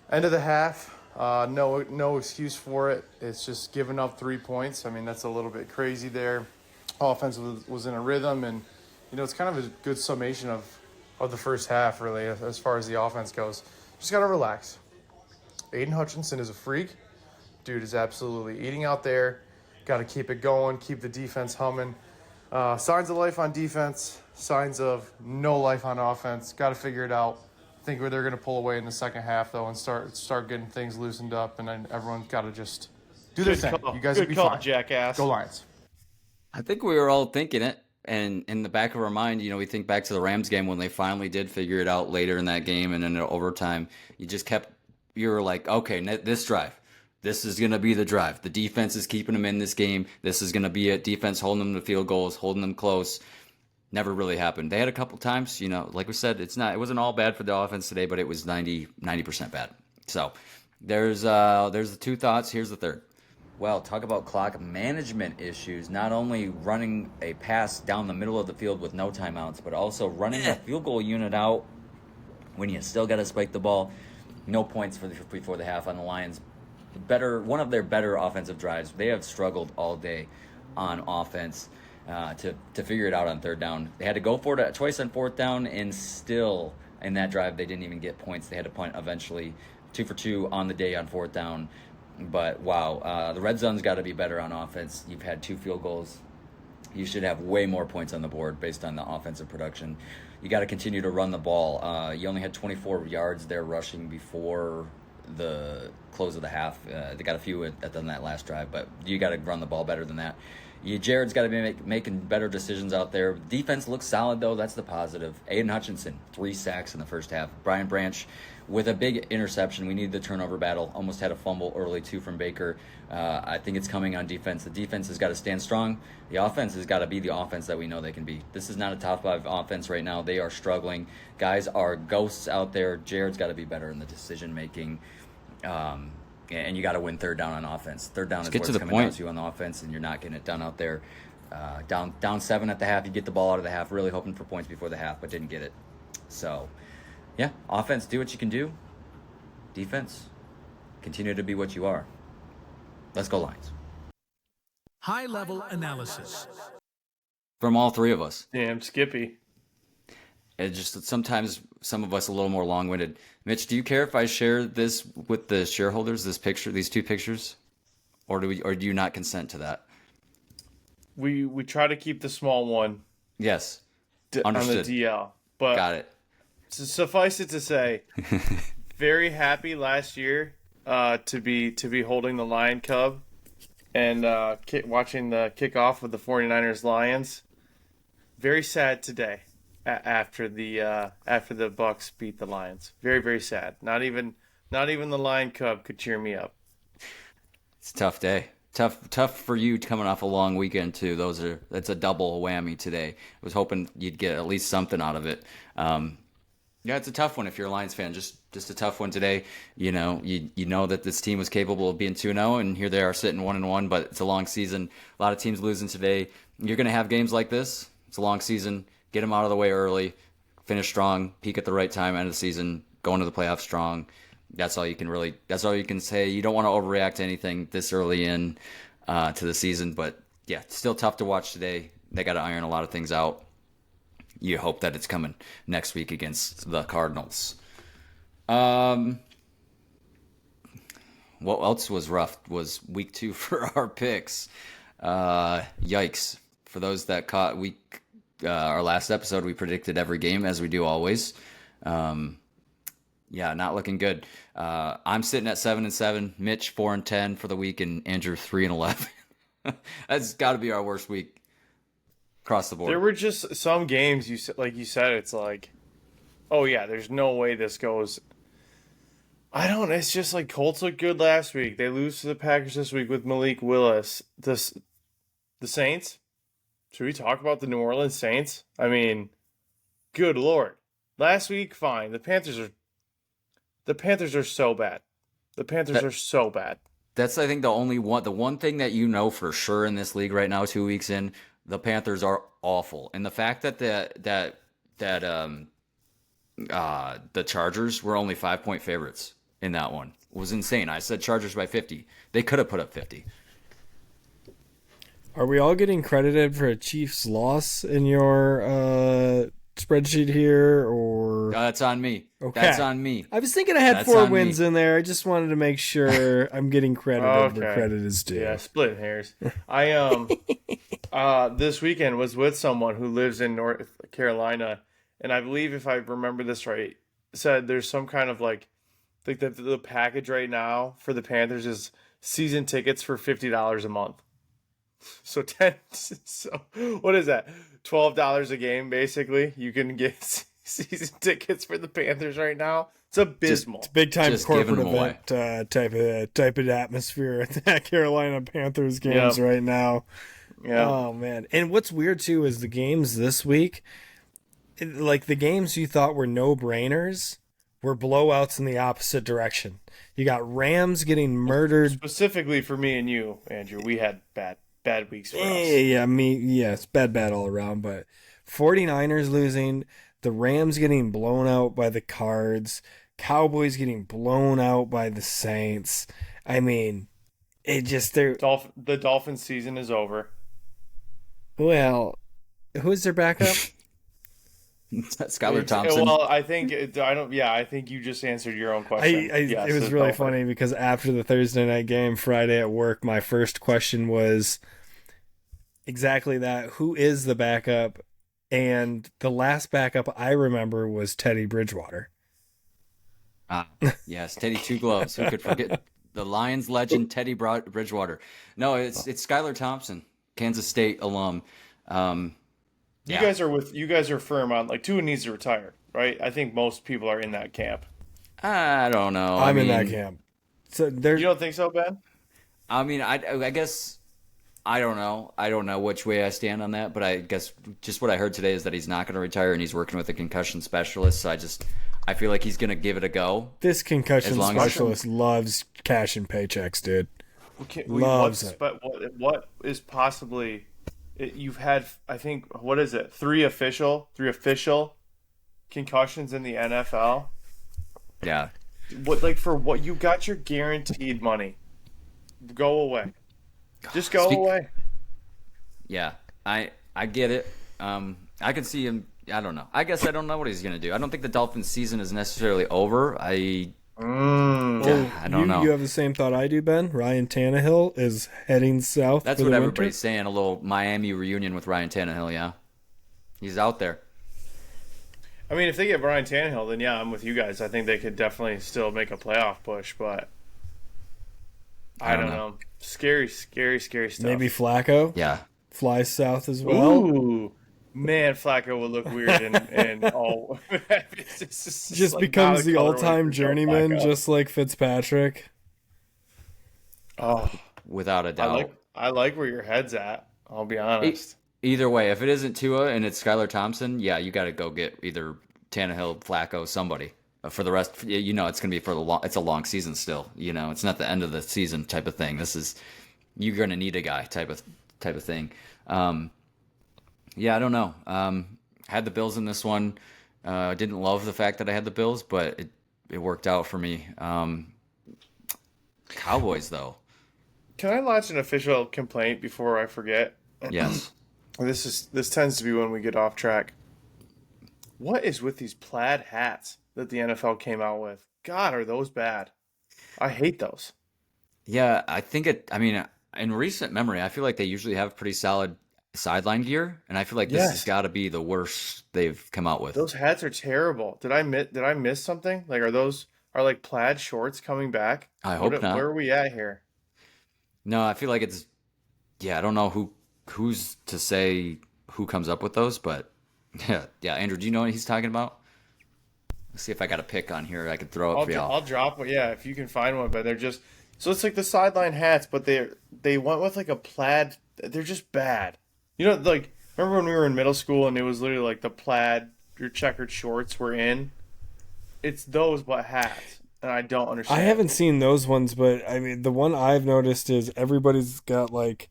End of the half, no excuse for it. It's just giving up 3 points. I mean, that's a little bit crazy there. Offense was in a rhythm, and, it's kind of a good summation of the first half, really, as far as the offense goes. Just got to relax. Aidan Hutchinson is a freak. Dude is absolutely eating out there. Got to keep it going, keep the defense humming. Signs of life on defense, signs of no life on offense. Got to figure it out. I think they're going to pull away in the second half, though, and start getting things loosened up, and then everyone's got to just do their thing. You guys will be fine. Jackass. Go Lions. I think we were all thinking it. And in the back of our mind, we think back to the Rams game when they finally did figure it out later in that game and in overtime. You were like, okay, this drive, this is going to be the drive. The defense is keeping them in this game. This is going to be it. Defense holding them to field goals, holding them close. Never really happened. They had a couple times, like we said, it wasn't all bad for the offense today, but it was 90% bad. So there's the two thoughts. Here's the third. Well, talk about clock management issues. Not only running a pass down the middle of the field with no timeouts, but also running a field goal unit out when you still got to spike the ball. No points before the half on the Lions. One of their better offensive drives. They have struggled all day on offense to figure it out on third down. They had to go for it twice on fourth down, and still in that drive they didn't even get points. They had to punt eventually. 2 for 2 on the day on fourth down. But, wow, the red zone's got to be better on offense. You've had 2 field goals. You should have way more points on the board based on the offensive production. You got to continue to run the ball. You only had 24 yards there rushing before the close of the half. They got a few at that last drive, but you got to run the ball better than that. Jared's got to be making better decisions out there. Defense looks solid, though. That's the positive. Aidan Hutchinson, 3 sacks in the first half. Brian Branch with a big interception. We need the turnover battle. Almost had a fumble early, too, from Baker. I think it's coming on defense. The defense has got to stand strong. The offense has got to be the offense that we know they can be. This is not a top 5 offense right now. They are struggling. Guys are ghosts out there. Jared's got to be better in the decision-making. And you got to win third down on offense. Third down is where it's coming down to on the offense, and you're not getting it done out there. Down 7 at the half. You get the ball out of the half, really hoping for points before the half, but didn't get it. So, yeah, offense, do what you can do. Defense, continue to be what you are. Let's go Lions. High-level analysis. From all 3 of us. Damn, Skippy. It just sometimes some of us a little more long-winded. Mitch, do you care if I share this with the shareholders? These 2 pictures, or do you not consent to that? We try to keep the small one. Yes, on understood. the DL, but Got it. Suffice it to say, very happy last year to be holding the Lion Cub and watching the kickoff with the 49ers Lions. Very sad today. After the Bucks beat the Lions, very, very sad. Not even the Lion Cub could cheer me up. It's a tough day. Tough for you coming off a long weekend too. That's a double whammy today. I was hoping you'd get at least something out of it. Yeah, it's a tough one if you're a Lions fan. Just a tough one today. You know that this team was capable of being 2-0, and here they are sitting 1-1. But it's a long season. A lot of teams losing today. You're going to have games like this. It's a long season. Get them out of the way early, finish strong, peak at the right time, end of the season, go into the playoffs strong. That's all you can say. You don't want to overreact to anything this early in. to the season. But yeah, still tough to watch today. They got to iron a lot of things out. You hope that it's coming next week against the Cardinals. What else was rough was week 2 for our picks. Yikes. For those that caught our last episode, we predicted every game as we do always. Yeah, not looking good. I'm sitting at 7-7, Mitch 4-10 for the week, and Andrew 3-11. That's got to be our worst week across the board. There were just some games like you said, it's like, oh yeah, there's no way this goes. It's just like Colts looked good last week. They lose to the Packers this week with Malik Willis. The Saints? Should we talk about the New Orleans Saints? I mean, good Lord. Last week, fine. The Panthers are so bad. The Panthers are so bad. That's, I think, the one thing that you know for sure in this league right now, 2 weeks in, the Panthers are awful. And the fact that the Chargers were only 5-point favorites in that one was insane. I said Chargers by 50. They could have put up 50. Are we all getting credited for a Chiefs loss in your spreadsheet here, or That's on me. Okay. That's on me. I was thinking I had That's 4 on wins me. in there. I just wanted to make sure I'm getting credited where credit is due. Yeah, splitting hairs. I this weekend was with someone who lives in North Carolina, and I believe, if I remember this right, said there's some kind of like the package right now for the Panthers is season tickets for $50 a month. So what is that? $12 a game basically. You can get season tickets for the Panthers right now. It's abysmal. It's a big time Just corporate giving them event type of atmosphere at the Carolina Panthers games right now. Yeah. Oh man. And what's weird too is the games this week, like the games you thought were no-brainers were blowouts in the opposite direction. You got Rams getting murdered. Specifically for me and you, Andrew, we had bad weeks for us. It's bad all around, but 49ers losing, the Rams getting blown out by the Cards, Cowboys getting blown out by the Saints. I mean, it just The Dolphins season is over. well, who's their backup? Skylar Thompson. Well, I think I think you just answered your own question. Yes, It was it's really Dolphins. funny because after the Thursday night game Friday at work, my first question was exactly that: who is the backup? And the last backup I remember was Teddy Bridgewater. Yes, Teddy Two Gloves. Who could forget the Lions legend Teddy Bridgewater? No, it's Skylar Thompson, Kansas State alum. You guys are firm on like Tua needs to retire, right? I think most people are in that camp. I don't know. I'm in that camp. So You don't think so, Ben? I mean, I guess I don't know. I don't know which way I stand on that, but I guess just what I heard today is that he's not going to retire and he's working with a concussion specialist. So I feel like he's going to give it a go. This concussion As long as- specialist loves cashing paychecks, dude. Loves it. But what is possibly? You've had, I think, what is it? Three official concussions in the NFL. Yeah. For what you got your guaranteed money? Go away. Just go away. Yeah. I get it. I can see him. I don't know. I guess I don't know what he's going to do. I don't think the Dolphins season is necessarily over. I don't know. You have the same thought I do, Ben. Ryan Tannehill is heading south. That's for what the everybody's winter. saying. A little Miami reunion with Ryan Tannehill, yeah. He's out there. I mean, if they get Brian Tannehill, then yeah, I'm with you guys. I think they could definitely still make a playoff push, but I don't know. Scary stuff. Maybe Flacco Yeah. flies south as well. Ooh. Man, Flacco would look weird and all. Just becomes the all-time journeyman, just like Fitzpatrick. Oh, Without a doubt. I like where your head's at. I'll be honest. Either way, if it isn't Tua and it's Skylar Thompson, yeah, you got to go get either Tannehill, Flacco, somebody. For the rest, it's going to be it's a long season still. It's not the end of the season type of thing. You're going to need a guy type of thing. Yeah, I don't know. Had the Bills in this one. Didn't love the fact that I had the Bills, but it worked out for me. Cowboys though, Can I launch an official complaint before I forget? Yes. This tends to be when we get off track. What is with these plaid hats that the NFL came out with? God, are those bad? I hate those. Yeah, I mean, in recent memory, I feel like they usually have pretty solid sideline gear, and I feel like this has Yes. got to be the worst they've come out with. Those hats are terrible. Did I miss something? Like are like plaid shorts coming back? I hope Where not. are we at here? No, I feel like yeah, I don't know who's to say who comes up with those, but yeah, Andrew, do you know what he's talking about? Let's see if I got a pick on here I could throw up for y'all. I'll drop one. Yeah, if you can find one, but they're just so it's like the sideline hats, but they went with like a plaid. They're just bad. Like remember when we were in middle school and it was literally like the plaid, your checkered shorts were in. It's those but hats, and I don't understand. I haven't seen those ones, but I mean, the one I've noticed is everybody's got like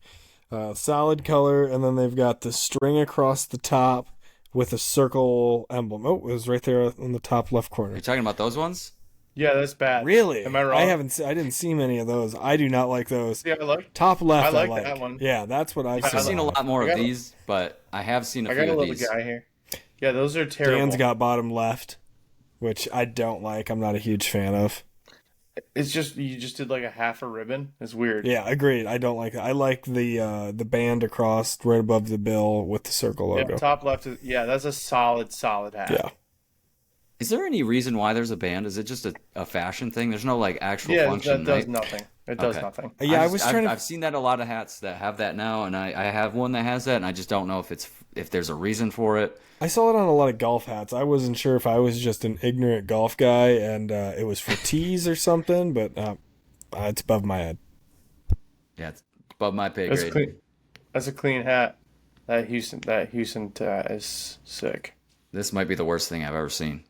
solid color, and then they've got the string across the top with a circle emblem. Oh, it was right there on the top left corner. You're talking about those ones? Yeah, that's bad. Really? Am I wrong? I didn't see many of those. I do not like those. Yeah, Top left, I like that one. Yeah, that's what I've I've seen a lot more I of got a- these, but I have seen a I few got a of little these. guy here. Yeah, those are terrible. Dan's got bottom left, which I don't like. I'm not a huge fan of. It's just you just did like a half a ribbon. It's weird. Yeah, agreed. I don't like that. I like the band across right above the bill with the circle logo. Yeah, top left is that's a solid hat. Yeah. Is there any reason why there's a band? Is it just a fashion thing? There's no like actual Yeah, function, that does right? nothing. It does Okay. nothing. Yeah, I've seen that a lot of hats that have that now, and I have one that has that, and I just don't know if there's a reason for it. I saw it on a lot of golf hats. I wasn't sure if I was just an ignorant golf guy and it was for tees or something, but it's above my head. Yeah, it's above my pay That's grade. clean. That's a clean hat. That Houston hat is sick. This might be the worst thing I've ever seen.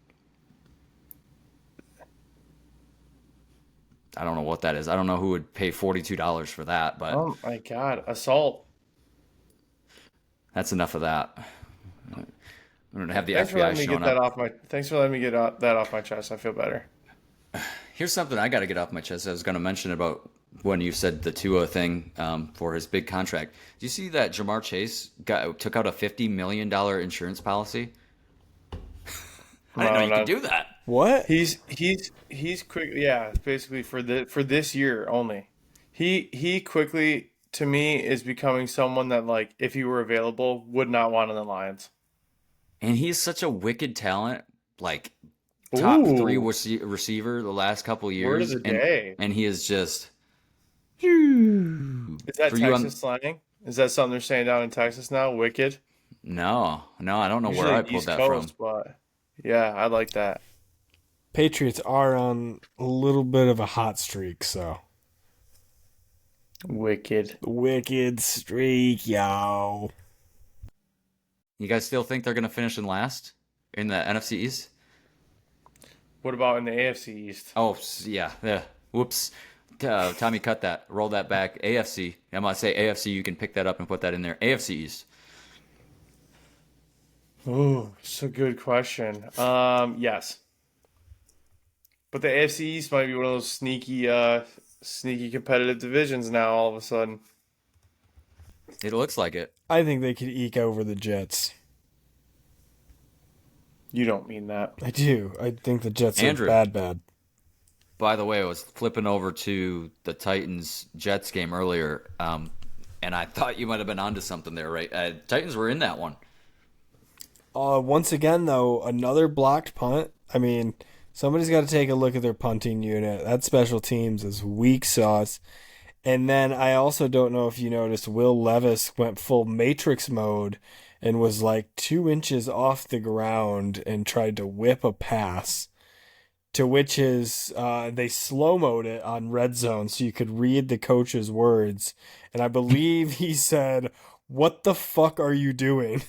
I don't know what that is. I don't know who would pay $42 for that, but Oh my god, assault. that's enough of that. I'm gonna have the Thanks for FBI letting me showing get that up. off my. Thanks for letting me get that off my chest. I feel better. Here's something I got to get off my chest. I was going to mention about when you said the Tua thing for his big contract. Do you see that Jamar Chase took out a $50 million insurance policy? I didn't know you could do that. What? He's quick. Yeah, basically for this year only. He quickly to me is becoming someone that like if he were available would not want on the Lions. And he's such a wicked talent, like top Ooh. three receiver the last couple of Word years. of the day. And he is just. Is that For you on- Texas slang? Is that something they're saying down in Texas now? Wicked. No, I don't know Usually where I pulled East that Coast, from. but yeah, I like that. Patriots are on a little bit of a hot streak, so. Wicked. Wicked streak, yo. You guys still think they're going to finish in last in the NFC East? What about in the AFC East? Oh, yeah. Whoops. Tommy, cut that. Roll that back. AFC. I'm going to say AFC. You can pick that up and put that in there. AFC East. Ooh, it's a good question. Yes. But the AFC East might be one of those sneaky competitive divisions now all of a sudden. It looks like it. I think they could eke over the Jets. You don't mean that. I do. I think the Jets Andrew. are bad. By the way, I was flipping over to the Titans-Jets game earlier, and I thought you might have been onto something there, right? Titans were in that one. Once again, though, another blocked punt. I mean, somebody's got to take a look at their punting unit. That special teams is weak sauce. And then I also don't know if you noticed, Will Levis went full Matrix mode and was like 2 inches off the ground and tried to whip a pass. To which they slow-moed it on Red Zone so you could read the coach's words. And I believe he said, "What the fuck are you doing?"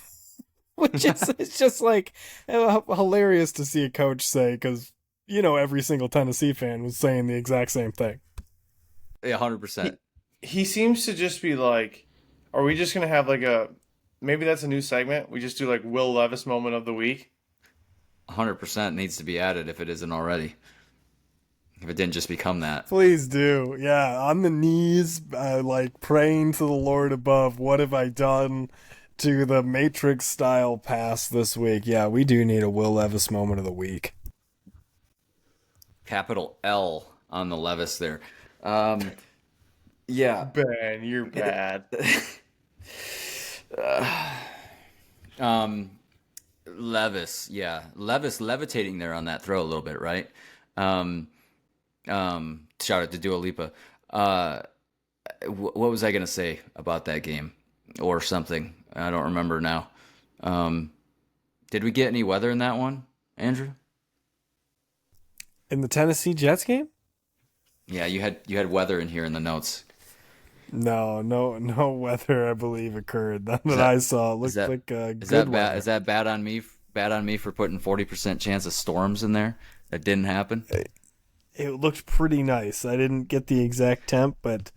Which is it's just like hilarious to see a coach say because, every single Tennessee fan was saying the exact same thing. Yeah, 100%. He seems to just be like, are we just going to have like maybe that's a new segment? We just do like Will Levis moment of the week. 100% needs to be added if it isn't already. if it didn't just become that. Please do. Yeah, on the knees, like praying to the Lord above. What have I done to the Matrix style pass this week? Yeah, we do need a Will Levis moment of the week. Capital L on the Levis there. Yeah. Ben, you're bad. Levis, yeah. Levis levitating there on that throw a little bit, right? Shout out to Dua Lipa. What was I going to say about that game or something? I don't remember now. Did we get any weather in that one, Andrew? In the Tennessee Jets game? Yeah, you had weather in here in the notes. No weather, I believe, occurred. That I saw. It looked like good weather. Is that bad on me? Bad on me for putting 40% chance of storms in there? That didn't happen. It looked pretty nice. I didn't get the exact temp, but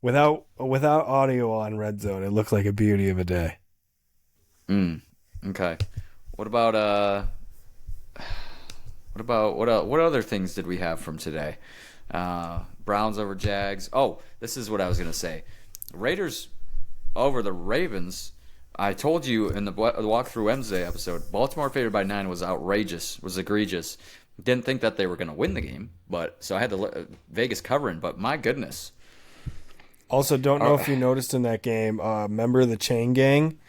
without audio on Red Zone, it looked like a beauty of a day. Okay. What about what other things did we have from today? Browns over Jags. Oh, this is what I was gonna say. Raiders over the Ravens. I told you in the walkthrough Wednesday episode, Baltimore favored by 9 was outrageous, was egregious. Didn't think that they were gonna win the game, but so I had the Vegas covering. But my goodness. Also, don't know if you noticed in that game. Remember the chain gang?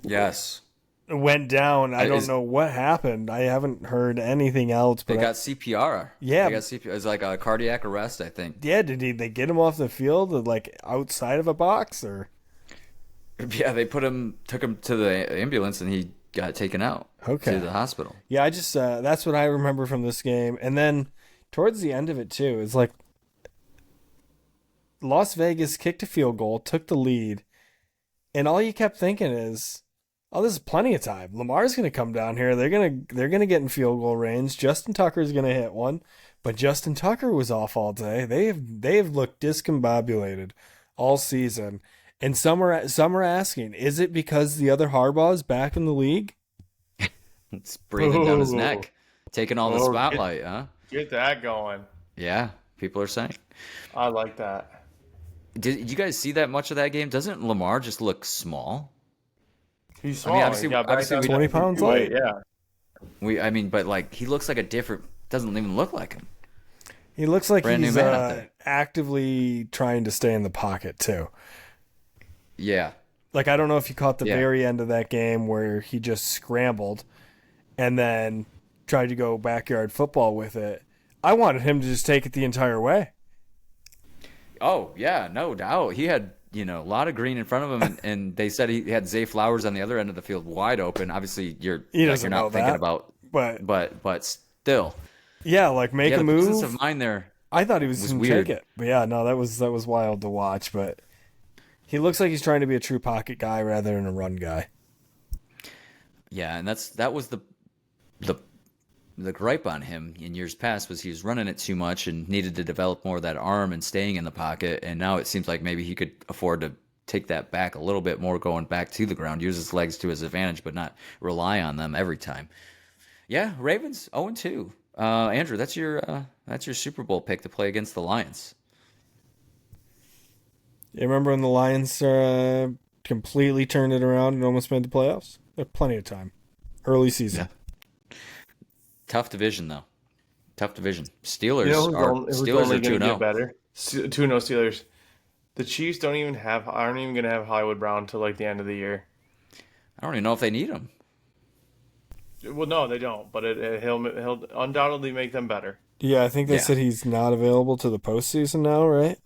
Yes. Went down. I don't know what happened. I haven't heard anything else. But They got CPR. Yeah. They got CPR. It was like a cardiac arrest, I think. Yeah, did they get him off the field, like outside of a box, or? Yeah, they took him to the ambulance, and he got taken out to the hospital. Yeah, I just that's what I remember from this game. And then towards the end of it too, it's like Las Vegas kicked a field goal, took the lead, and all you kept thinking is, "Oh, this is plenty of time. Lamar's going to come down here. They're going to get in field goal range. Justin Tucker's going to hit one." But Justin Tucker was off all day. They've looked discombobulated all season. And some are asking, is it because the other Harbaugh's back in the league? It's breathing down his neck, taking all the spotlight, huh? Get that going. Yeah, people are saying. I like that. Did you guys see that much of that game? Doesn't Lamar just look small? He's small. obviously we 20 pounds light. Yeah. But like he looks like a different. Doesn't even look like him. He looks like Brand new he's man out there. actively trying to stay in the pocket too. Yeah. Like, I don't know if you caught the Yeah. very end of that game where he just scrambled and then tried to go backyard football with it. I wanted him to just take it the entire way. Oh yeah, no doubt. He had a lot of green in front of him, and they said he had Zay Flowers on the other end of the field wide open. Obviously, you're doesn't not know thinking that, about, but still, yeah, like make yeah, a the move. presence of mind there. I thought he was going to weird. take it, but yeah, no, that was wild to watch. But he looks like he's trying to be a true pocket guy rather than a run guy. Yeah, and that was the gripe on him in years past was he was running it too much and needed to develop more of that arm and staying in the pocket. And now it seems like maybe he could afford to take that back a little bit more, going back to the ground, use his legs to his advantage, but not rely on them every time. Yeah, Ravens 0-2. Andrew, that's your Super Bowl pick to play against the Lions. You remember when the Lions completely turned it around and almost made the playoffs? There's plenty of time. Early season. Yeah. Tough division, though. Tough division. Steelers who's Steelers only are going to 2-0. get better. 2-0 Steelers. The Chiefs aren't even going to have Hollywood Brown till like the end of the year. I don't even know if they need him. Well, no, they don't. But he'll undoubtedly make them better. Yeah, I think they said he's not available to the postseason now, right?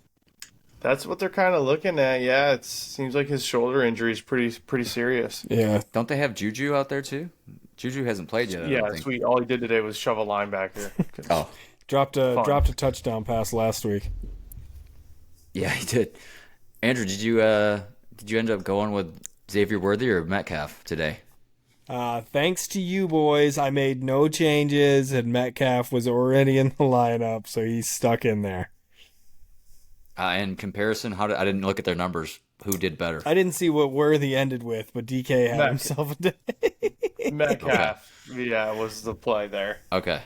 That's what they're kind of looking at. Yeah, it seems like his shoulder injury is pretty serious. Yeah. Don't they have Juju out there too? Juju hasn't played yet. I don't think. Sweet. All he did today was shove a linebacker. Oh, Dropped a touchdown pass last week. yeah, he did. Andrew, did you end up going with Xavier Worthy or Metcalf today? Thanks to you boys, I made no changes, and Metcalf was already in the lineup, so he's stuck in there. In comparison, I didn't look at their numbers. Who did better? I didn't see what Worthy ended with, but DK had himself a day. Metcalf, was the play there. Okay.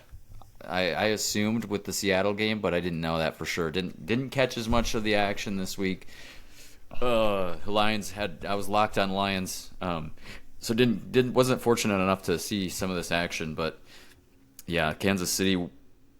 I assumed with the Seattle game, but I didn't know that for sure. Didn't catch as much of the action this week. Lions I was locked on Lions, so wasn't fortunate enough to see some of this action. But yeah, Kansas City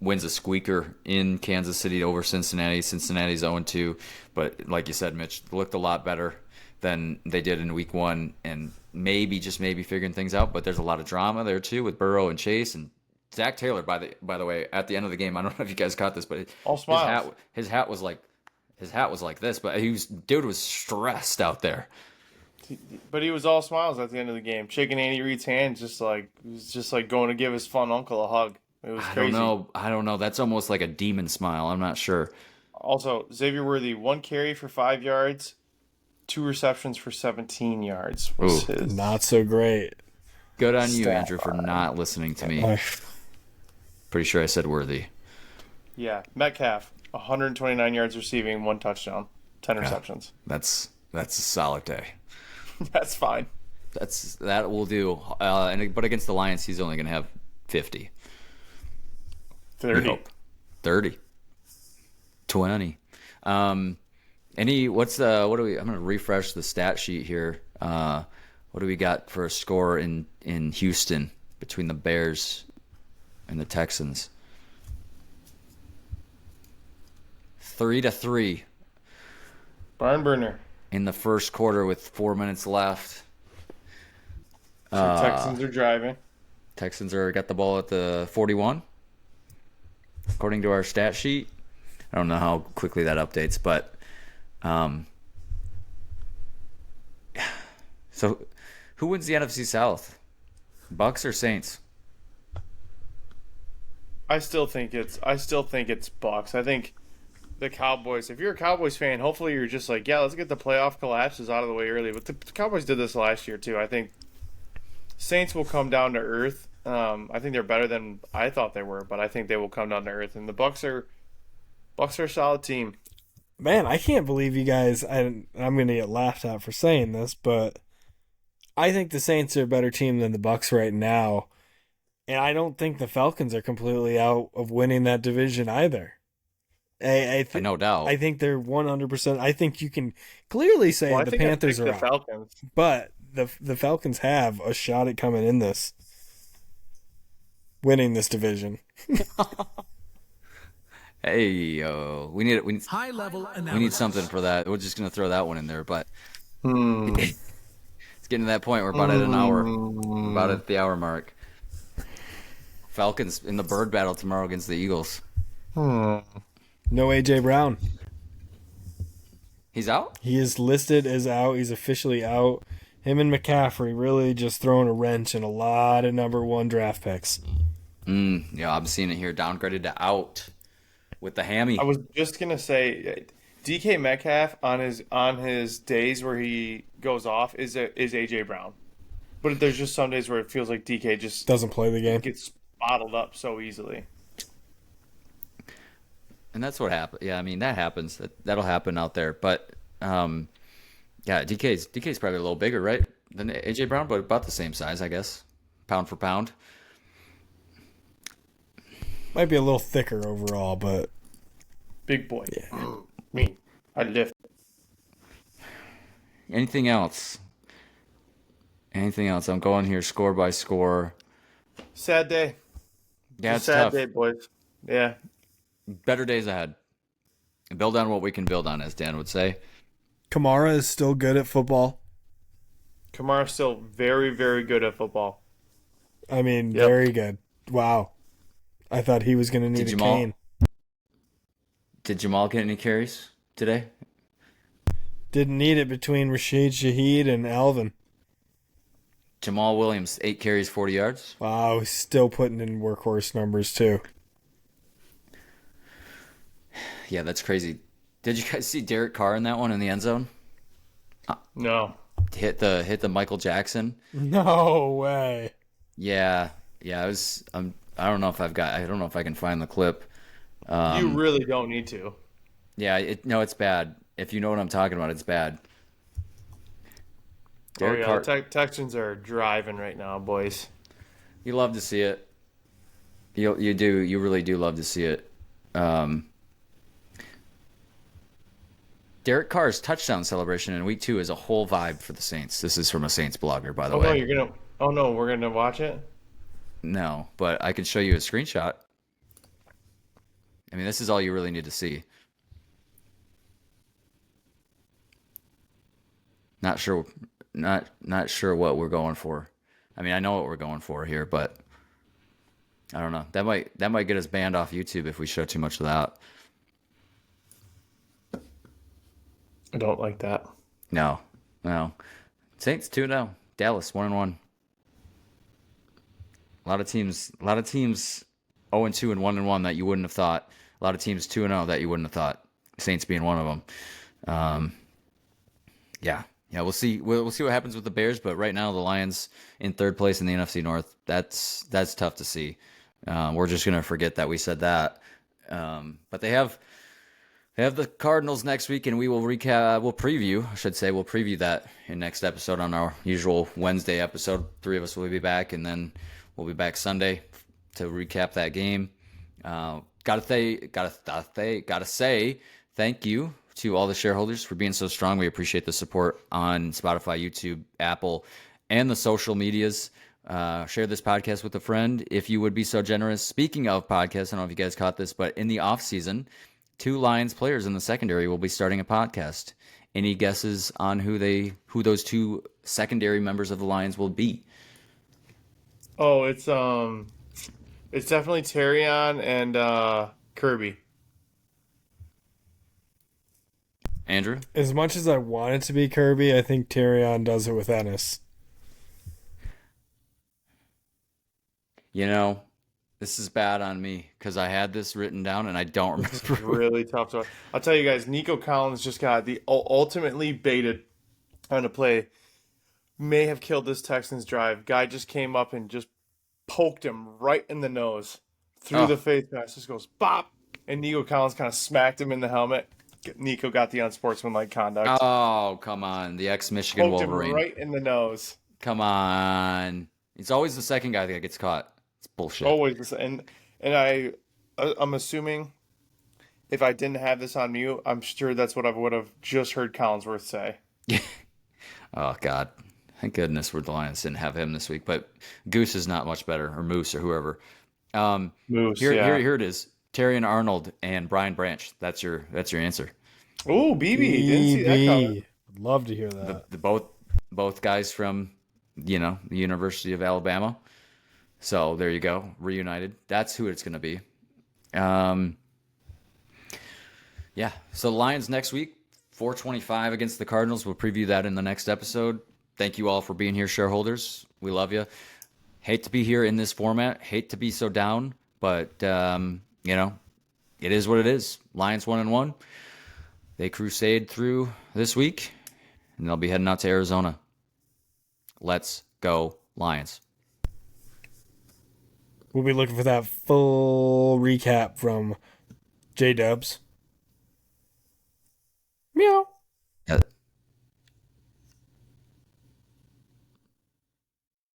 wins a squeaker in Kansas City over Cincinnati. Cincinnati's 0-2, but like you said, Mitch, looked a lot better than they did in week 1, and maybe just maybe figuring things out. But there's a lot of drama there too with Burrow and Chase and Zach Taylor. By the way, at the end of the game, I don't know if you guys caught this, but All smiles. his hat was like this, but dude was stressed out there. But he was all smiles at the end of the game, shaking Andy Reid's hand, he was just like going to give his fun uncle a hug. It was crazy. I don't know. That's almost like a demon smile. I'm not sure. Also, Xavier Worthy, 1 carry for 5 yards, 2 receptions for 17 yards was his. Not so great. Good on you, Andrew, for not listening to me. Pretty sure I said Worthy. Yeah, Metcalf, 129 yards receiving, 1 touchdown, 10 receptions. That's a solid day. That's fine. That will do. But against the Lions, he's only going to have 50. 30. 30. 20. I'm going to refresh the stat sheet here. What do we got for a score in Houston between the Bears and the Texans? 3-3 Barn burner. in the first quarter with 4 minutes left. So Texans are driving. Texans got the ball at the 41, according to our stat sheet. I don't know how quickly that updates, but so who wins the NFC South? Bucks or Saints? I still think it's Bucks. I think the Cowboys. If you're a Cowboys fan, hopefully you're just like, yeah, let's get the playoff collapses out of the way early. But the Cowboys did this last year too. I think Saints will come down to earth. I think they're better than I thought they were, but I think they will come down to earth. And the Bucks are a solid team. Man, I can't believe you guys. I'm going to get laughed at for saying this, but I think the Saints are a better team than the Bucks right now, and I don't think the Falcons are completely out of winning that division either. No doubt. I think they're 100%. I think you can clearly say the Panthers are the out, Falcons. but the Falcons have a shot at coming in this, winning this division. Hey, we need High level analysis. we need something for that. We're just gonna throw that one in there, but it's getting to that point. We're about at an hour, about at the hour mark. Falcons in the bird battle tomorrow against the Eagles. No AJ Brown. He's out? He is listed as out. He's officially out. Him and McCaffrey really just throwing a wrench in a lot of number 1 draft picks. Yeah, I'm seeing it here. Downgraded to out with the hammy. I was just gonna say, DK Metcalf on his days where he goes off is AJ Brown, but there's just some days where it feels like DK just Doesn't play the game. gets bottled up so easily. And that's what happened. Yeah, I mean that happens. That'll happen out there. But yeah, DK's probably a little bigger, right, than AJ Brown, but about the same size, I guess, pound for pound. Might be a little thicker overall, but Big boy. Yeah. Me. I lift. Anything else? I'm going here score by score. Sad day. Yeah, it's sad tough. day, boys. Yeah. Better days ahead. Build on what we can build on, as Dan would say. Kamara is still good at football. Kamara's still very, very good at football. I mean, Yep. very good. Wow. I thought he was going to need a cane. Did Jamal get any carries today? Didn't need it between Rashid Shaheed and Alvin. Jamal Williams, 8 carries, 40 yards. Wow, he's still putting in workhorse numbers too. Yeah, that's crazy. Did you guys see Derek Carr in that one in the end zone? No. Hit the Michael Jackson. No way. Yeah. It was. I don't know if I can find the clip. You really don't need to. Yeah. It's bad. If you know what I'm talking about, it's bad. Derek Carr. The Texans are driving right now, boys. You love to see it. You really do love to see it. Um, Derek Carr's touchdown celebration in week 2 is a whole vibe for the Saints. This is from a Saints blogger, by the Oh no, way. we're gonna watch it. No, but I can show you a screenshot. I mean, this is all you really need to see. Not sure, not sure what we're going for. I mean, I know what we're going for here, but I don't know. That might get us banned off YouTube if we show too much of that. I don't like that. No, no. Saints 2-0. Dallas 1-1. A lot of teams 0-2 and 1-1 that you wouldn't have thought. A lot of teams 2-0 that you wouldn't have thought. Saints being one of them. Yeah, we'll see. We'll see what happens with the Bears, but right now the Lions in 3rd place in the NFC North. That's tough to see. We're just gonna forget that we said that. But they have the Cardinals next week, and we will recap. We'll preview that in next episode on our usual Wednesday episode. 3 of us will be back, and then we'll be back Sunday to recap that game. Gotta say thank you to all the shareholders for being so strong. We appreciate the support on Spotify, YouTube, Apple, and the social medias. Share this podcast with a friend if you would be so generous. Speaking of podcasts, I don't know if you guys caught this, but in the off season, 2 Lions players in the secondary will be starting a podcast. Any guesses on who those 2 secondary members of the Lions will be? Oh, it's definitely Terrion and Kirby. Andrew? As much as I want it to be Kirby, I think Terrion does it with Ennis. You know, this is bad on me because I had this written down and I don't remember. It's really tough to. I'll tell you guys, Nico Collins just got the ultimately baited on a play. May have killed this Texans drive. Guy just came up and just poked him right in the nose through the face mask. Just goes bop, and Nico Collins kind of smacked him in the helmet. Nico got the unsportsmanlike conduct. Oh, come on. The ex-Michigan Poked Wolverine. him right in the nose. Come on. It's always the second guy that gets caught. It's bullshit. Always, and I'm assuming if I didn't have this on mute, I'm sure that's what I would have just heard Collinsworth say. Oh, God. Thank goodness the Lions didn't have him this week. But Goose is not much better, or Moose, or whoever. Moose, Here it is. Terry and Arnold and Brian Branch. That's your answer. Oh, BB. Didn't see that coming. Would love to hear that. The both guys from, the University of Alabama. So there you go. Reunited. That's who it's going to be. Yeah. So the Lions next week, 4:25 against the Cardinals. We'll preview that in the next episode. Thank you all for being here, shareholders. We love you. Hate to be here in this format. Hate to be so down, but it is what it is. Lions 1-1. They crusade through this week, and they'll be heading out to Arizona. Let's go, Lions. We'll be looking for that full recap from J-Dubs. Meow.